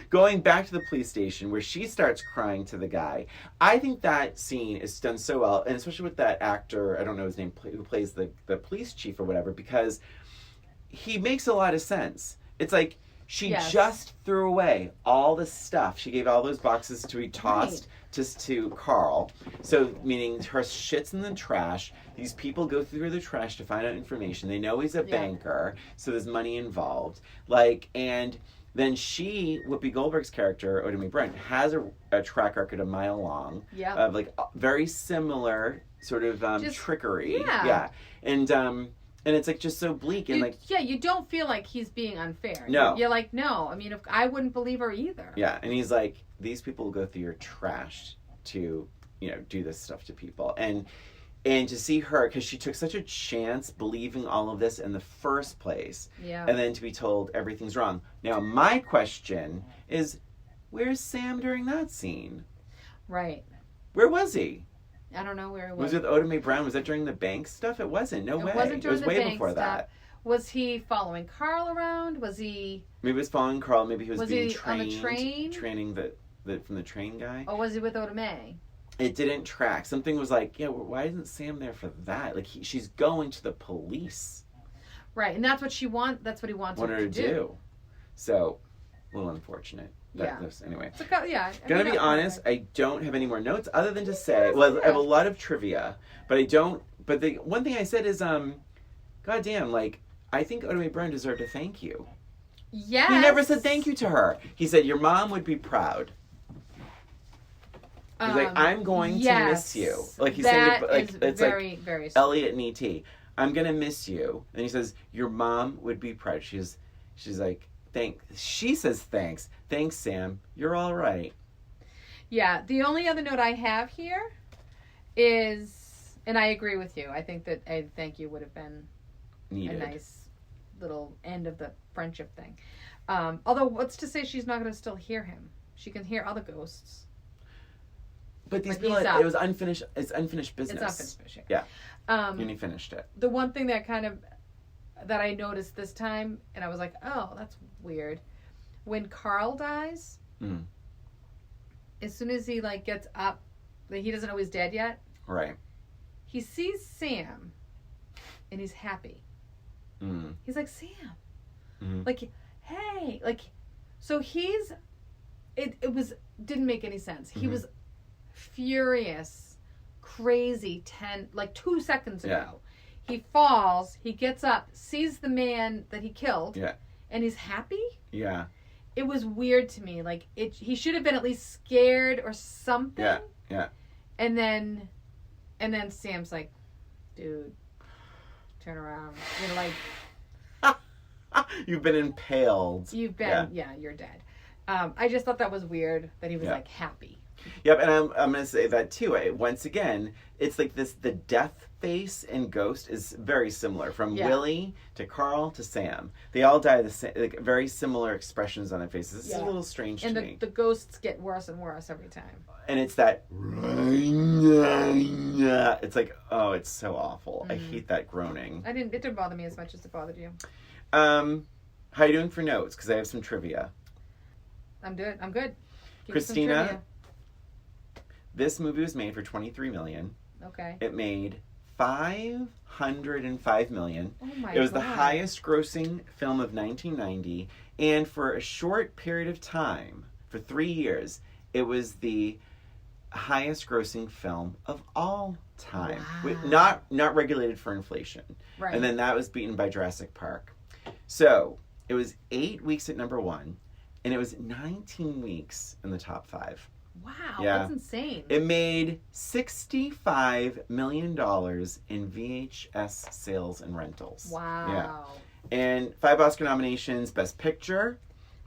Going back to the police station where she starts crying to the guy, I think that scene is done so well, and especially with that actor, I don't know his name, who plays the police chief or whatever, because he makes a lot of sense. It's like she just threw away all the stuff. She gave all those boxes to be tossed to Carl. So, meaning her shit's in the trash. These people go through the trash to find out information. They know he's a banker, so there's money involved. And then Whoopi Goldberg's character, Otome Brent, has a track record a mile long of like very similar sort of trickery. Yeah. And it's like just so bleak and you don't feel like he's being unfair. No. You're like, no. I mean, if I wouldn't believe her either. Yeah, and he's like, these people will go through your trash to, do this stuff to people. And to see her, because she took such a chance believing all of this in the first place. Yeah. And then to be told everything's wrong. Now, my question is, where's Sam during that scene? Right. Where was he? I don't know where he Was was. it with Oda Mae Brown? Was that during the bank stuff? It wasn't. No way. It wasn't during was the way bank before stuff. that. Was he following Carl around? Was he... Maybe he was following Carl. Maybe he was being he trained. on the train? Training from the train guy. Or was he with Oda Mae? It didn't track. Something was like, yeah, why isn't Sam there for that? Like, she's going to the police. Right, and that's what he wants her to do. So, a little unfortunate. Anyway. So, yeah. Gonna be honest, I don't have any more notes other than to say, well, I have a lot of trivia, but I don't, but the one thing I said is, goddamn, like, I think Oda Mae Brown deserved a thank you. Yes. He never said thank you to her. He said, your mom would be proud. He's like, I'm going to miss you. Like, he's saying, like, it's very, like very sweet. Elliot and E.T. I'm gonna miss you. And he says, your mom would be proud. She's like, she says thanks. Thanks, Sam. You're all right. Yeah. The only other note I have here is, and I agree with you, I think that a thank you would have been Needed. a nice little end of the friendship thing. Although, what's to say she's not going to still hear him? She can hear other ghosts. But these people, it was unfinished. It's unfinished business. It's unfinished. Yeah. And he finished it. The one thing that that I noticed this time, and I was like, oh, that's weird. When Carl dies, as soon as he like gets up, he doesn't know he's dead yet. Right. He sees Sam, and he's happy. He's like, Sam, like, hey, like, so it didn't make any sense. He was furious, crazy 2 seconds ago. Yeah. He falls, he gets up, sees the man that he killed, and he's happy. Yeah. It was weird to me. Like, he should have been at least scared or something. Yeah. Yeah. And then Sam's like, dude, turn around. You're like, you've been impaled. You've been, you're dead. I just thought that was weird that he was like happy. Yep, and I'm going to say that too. Once again, it's like the death face in Ghost is very similar. From Willie to Carl to Sam. They all die the same, like very similar expressions on their faces. This is a little strange to me. And the ghosts get worse and worse every time. And it's that, it's like, oh, it's so awful. I hate that groaning. It didn't bother me as much as it bothered you. How are you doing for notes? Because I have some trivia. I'm good. Christina, this movie was made for $23 million. Okay. It made $505 million. Oh my God. It was the highest grossing film of 1990. And for a short period of time, for 3 years, it was the highest grossing film of all time. Wow. Not regulated for inflation. Right. And then that was beaten by Jurassic Park. So it was 8 weeks at number 1. And it was 19 weeks in the top 5. Wow, Yeah. that's insane. It made $65 million in VHS sales and rentals. Wow. Yeah. And 5 Oscar nominations: Best Picture,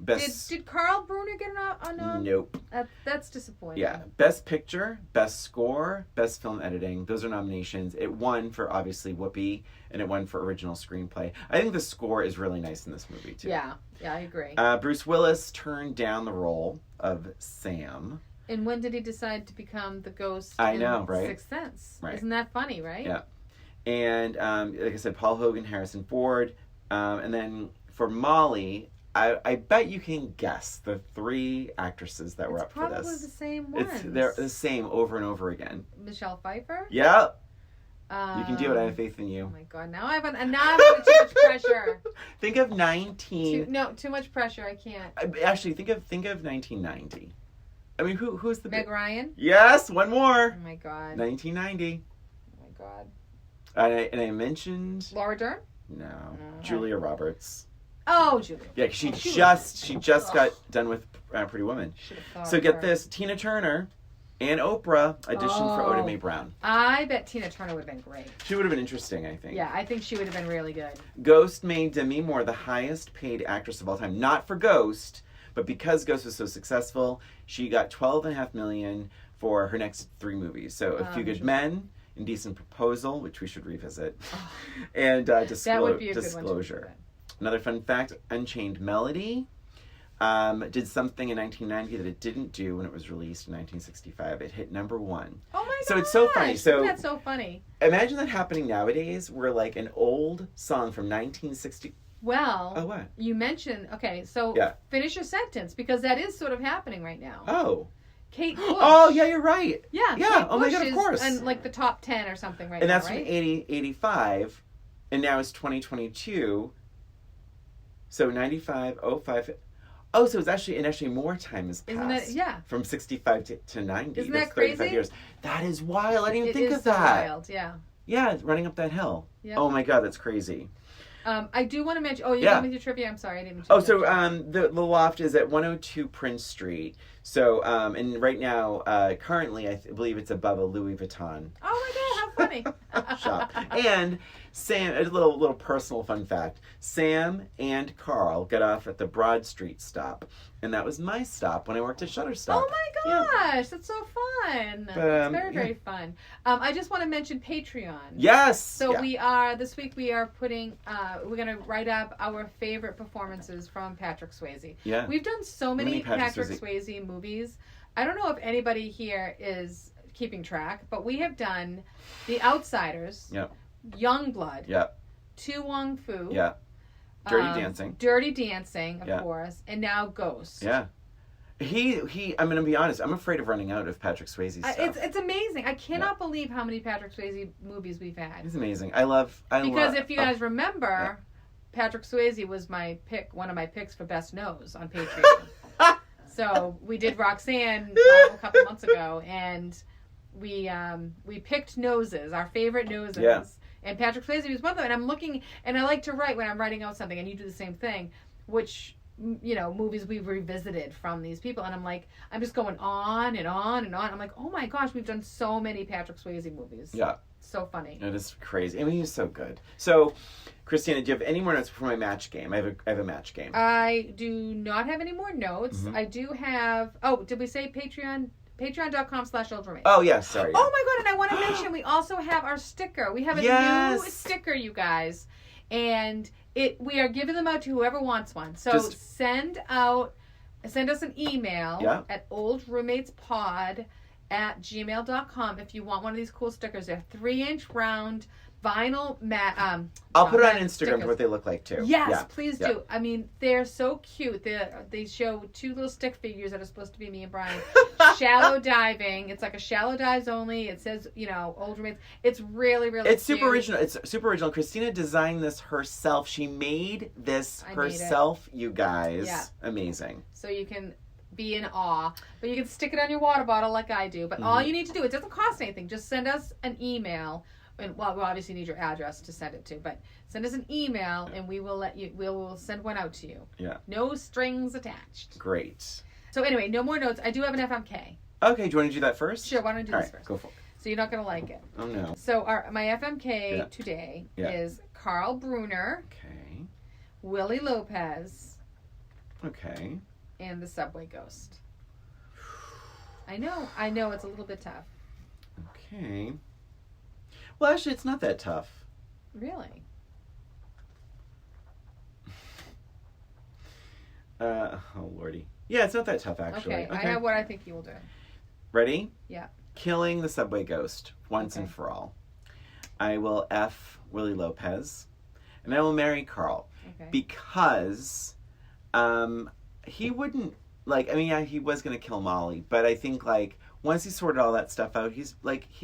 Did Carl Bruner get on? Nope. That's disappointing. Yeah. Best Picture, Best Score, Best Film Editing. Those are nominations. It won for, obviously, Whoopi, and it won for Original Screenplay. I think the score is really nice in this movie, too. Yeah, I agree. Bruce Willis turned down the role of Sam. And when did he decide to become the ghost I in know, right? Sixth Sense? Right. Isn't that funny, right? Yeah. And, like I said, Paul Hogan, Harrison Ford. And then for Molly, I bet you can guess the 3 actresses that were up for this. Probably the same ones. They're the same over and over again. Michelle Pfeiffer? Yeah. You can do it. I have faith in you. Oh my God. Now I'm under too much pressure. Think of 19... Too much pressure. I can't. Actually, think of 1990. I mean, who's the... Meg Ryan? Yes, one more. Oh my God. 1990. Oh my God. And I mentioned... Laura Dern? No. Julia Roberts. Oh, Julia. Yeah, she just got done with Pretty Woman. So get this, Tina Turner and Oprah auditioned for Oda Mae Brown. I bet Tina Turner would have been great. She would have been interesting, I think. Yeah, I think she would have been really good. Ghost made Demi Moore the highest paid actress of all time. Not for Ghost, but because Ghost was so successful, she got $12.5 million for her next 3 movies. So A Few Good Men, Indecent Proposal, which we should revisit, and that would be a Disclosure. Good one to revisit. Another fun fact, Unchained Melody did something in 1990 that it didn't do when it was released in 1965. It hit number 1. Oh my gosh. So it's so funny. So that's so funny. Imagine that happening nowadays, where like an old song from 1960. Well, oh, what? You mentioned, okay, so finish your sentence, because that is sort of happening right now. Oh. Kate Bush. Oh, yeah, you're right. Yeah. Yeah. Kate Oh my Bush God, of course. is in like the top 10 or something right now, and that's right? from 85, and now it's 2022. So 95, 05. Oh, so it's actually more time has passed. Isn't that, yeah. From 65 to 90. Isn't That's that crazy? 35 years. That is wild. I didn't even think of so that. Wild, yeah. Yeah, running up that hill. Yep. Oh my God, that's crazy. I do want to mention. Oh, you're done with your trivia. I'm sorry, I didn't. Oh, so the loft is at 102 Prince Street. So and right now, currently, I believe it's above a Louis Vuitton. Oh my God, how funny! shop. And Sam, a little personal fun fact: Sam and Carl got off at the Broad Street stop, and that was my stop when I worked at Shutterstock. Oh my gosh, that's so fun! It's very fun. I just want to mention Patreon. Yes. So we are this week. We are putting. We're going to write up our favorite performances from Patrick Swayze. Yeah. We've done so many Patrick Swayze movies. I don't know if anybody here is keeping track, but we have done The Outsiders. Yep. Youngblood. Yep. To Wong Fu. Yeah. Dirty Dancing, of course, and now Ghost. Yeah. He. I'm gonna be honest. I'm afraid of running out of Patrick Swayze stuff. It's amazing. I cannot believe how many Patrick Swayze movies we've had. It's amazing. Because if you guys remember, Patrick Swayze was one of my picks for best nose on Patreon. So we did Roxanne a couple months ago, and we picked noses, our favorite noses. Yeah. And Patrick Swayze was one of them. And I'm looking, and I like to write when I'm writing out something, and you do the same thing, which, movies we've revisited from these people. And I'm just going on and on and on. I'm like, oh my gosh, we've done so many Patrick Swayze movies. Yeah. So funny. It is crazy. I mean, he's so good. So, Christina, do you have any more notes for my match game? I have a match game. I do not have any more notes. Mm-hmm. I do have, did we say Patreon? Patreon.com/OldRoommates. Oh, yes, sorry. Oh my God, and I want to mention we also have our sticker. We have a new sticker, you guys. And we are giving them out to whoever wants one. So send us an email at oldroommatespod@gmail.com if you want one of these cool stickers. They're 3-inch round vinyl I'll put it on Instagram for what they look like too. Yes, please do. I mean, they're so cute. They show 2 little stick figures that are supposed to be me and Brian shallow diving. It's like a shallow dives only. It says, old roommates. It's really, really It's cute. super original. It's super original. Christina designed this herself. She made this herself, you guys. Yeah. Amazing. So you can be in awe. But you can stick it on your water bottle like I do. But all you need to do, it doesn't cost anything. Just send us an email. And we'll obviously need your address to send it to, but send us an email and we will send one out to you. Yeah. No strings attached. Great. So anyway, no more notes. I do have an FMK. Okay, do you want to do that first? Sure, why don't I do this first? Go for it. So you're not going to like it. Oh no. So my FMK today is Carl Bruner. Okay. Willie Lopez. Okay. And the Subway Ghost. I know, it's a little bit tough. Okay. Well, actually, it's not that tough. Really? Oh, Lordy. Yeah, it's not that tough, actually. Okay. I know what I think you will do. Ready? Yeah. Killing the Subway Ghost once and for all. I will F Willie Lopez, and I will marry Carl. Okay. Because he wouldn't, he was going to kill Molly, but I think, once he sorted all that stuff out, he's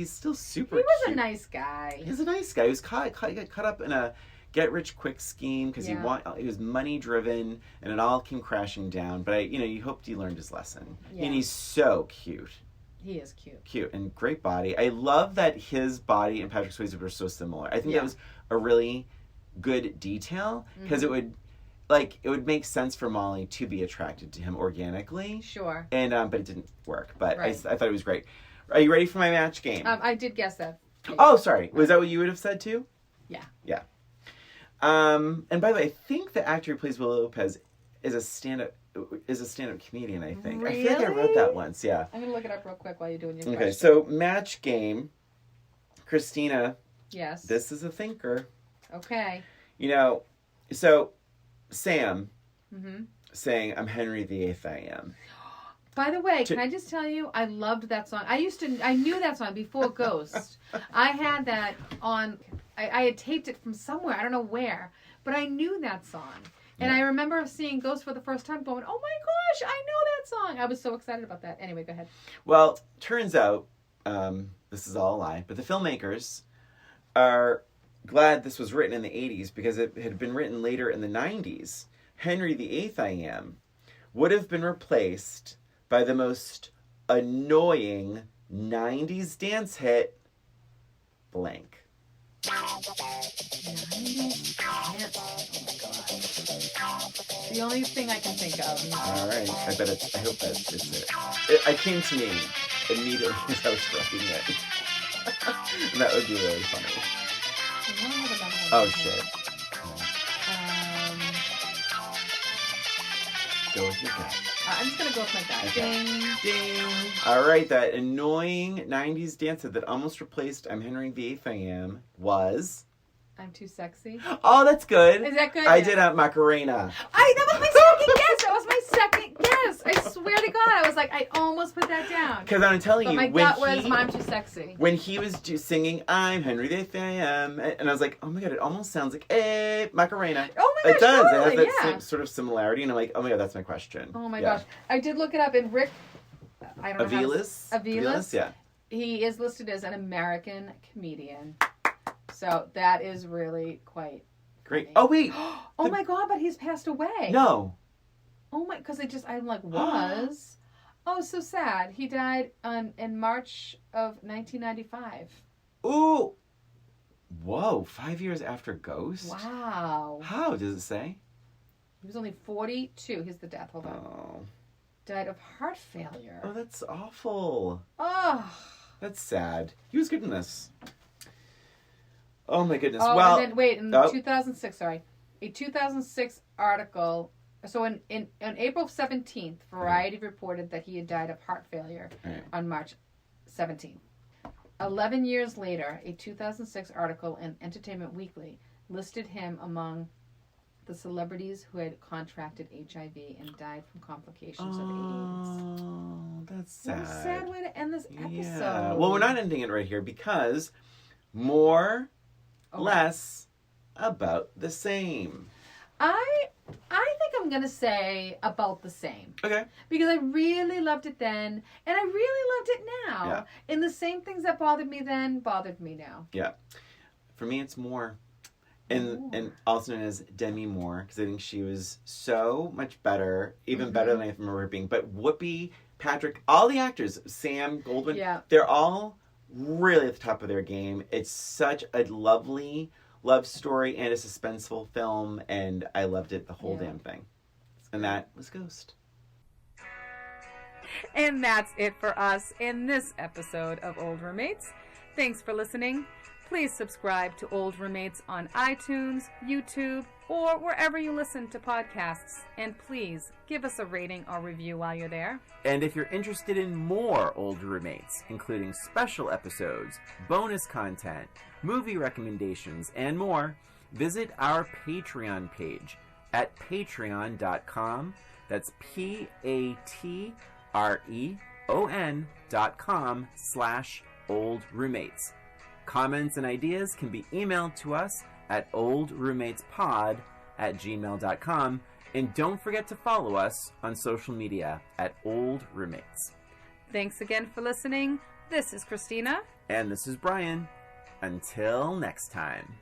still super cute. He was a nice guy. He's a nice guy. He was caught up in a get-rich-quick scheme because he was money-driven, and it all came crashing down. But, you hoped he learned his lesson. Yeah. And he's so cute. He is cute. Cute and great body. I love that his body and Patrick Swayze were so similar. I think that was a really good detail because it would make sense for Molly to be attracted to him organically. Sure. And but it didn't work. But I thought it was great. Are you ready for my match game? I did guess that. Oh, sorry. Was that what you would have said too? Yeah. Yeah. And by the way, I think the actor who plays Will Lopez is a stand-up comedian, I think. Really? I feel like I read that once, yeah. I'm going to look it up real quick while you're doing your question. Okay, so match game. Christina. Yes. This is a thinker. Okay. So Sam saying, I'm Henry VIII, I am. By the way, can I just tell you, I loved that song. I knew that song before Ghost. I had that on, I had taped it from somewhere, I don't know where, but I knew that song. And I remember seeing Ghost for the first time going, oh my gosh, I know that song. I was so excited about that. Anyway, go ahead. Well, turns out, this is all a lie, but the filmmakers are glad this was written in the 80s because it had been written later in the 90s. Henry VIII, I am, would have been replaced by the most annoying 90s dance hit, blank. 90s dance. Oh my God. The only thing I can think of. All right. I hope that's it. It came to me immediately as I was writing it. And that would be really funny. Oh, shit. Go with your gut. I'm just going to go with my gut. Okay. Ding. Ding. All right, that annoying 90s dancer that almost replaced I'm Henry VIII, I am was... I'm Too Sexy. Oh, that's good. Is that good? I did Macarena. That was my second guess. That was my second guess. I swear to God. I was like, I almost put that down. Because I'm telling but you, my gut was I'm Too Sexy. When he was singing I'm Henry VIII, I am, and I was like, oh my God, it almost sounds like Macarena. Oh my gosh, it does. totally, it has that same sort of similarity, and I'm like, oh my God, that's my question. Oh my gosh. I did look it up, and Rick, I don't know Aviles, yeah. He is listed as an American comedian. So that is really quite great. funny. Oh, wait. Oh my God, but he's passed away. No. Oh my, because I'm like, was. Oh, so sad. He died in March of 1995. Ooh. Whoa, 5 years after Ghost? Wow. How does it say? He was only 42. Here's the death. Hold on. Oh. Died of heart failure. Oh, that's awful. Oh. That's sad. He was good in this. Oh my goodness. Oh, well, and then wait, in 2006, sorry. A 2006 article. So in April 17th, Variety reported that he had died of heart failure on March 17th. 11 years later, a 2006 article in Entertainment Weekly listed him among the celebrities who had contracted HIV and died from complications of AIDS. Oh, that's sad. What a sad way to end this episode. Yeah. Well, we're not ending it right here because more, less, about the same. I think I'm going to say about the same. Okay. Because I really loved it then, and I really loved it now. Yeah. And the same things that bothered me then bothered me now. Yeah. For me, it's more. And also known as Demi Moore, because I think she was so much better, even better than I remember her being. But Whoopi, Patrick, all the actors, Sam, Goldwyn, they're all really at the top of their game. It's such a lovely love story and a suspenseful film, and I loved it, the whole damn thing. And that was Ghost. And that's it for us in this episode of Old Roommates. Thanks for listening. Please subscribe to Old Roommates on iTunes, YouTube, or wherever you listen to podcasts. And please give us a rating or review while you're there. And if you're interested in more Old Roommates, including special episodes, bonus content, movie recommendations, and more, visit our Patreon page at patreon.com. That's patreon.com/oldroommates. Comments and ideas can be emailed to us at oldroommatespod@gmail.com. And don't forget to follow us on social media at Old Roommates. Thanks again for listening. This is Christina. And this is Brian. Until next time.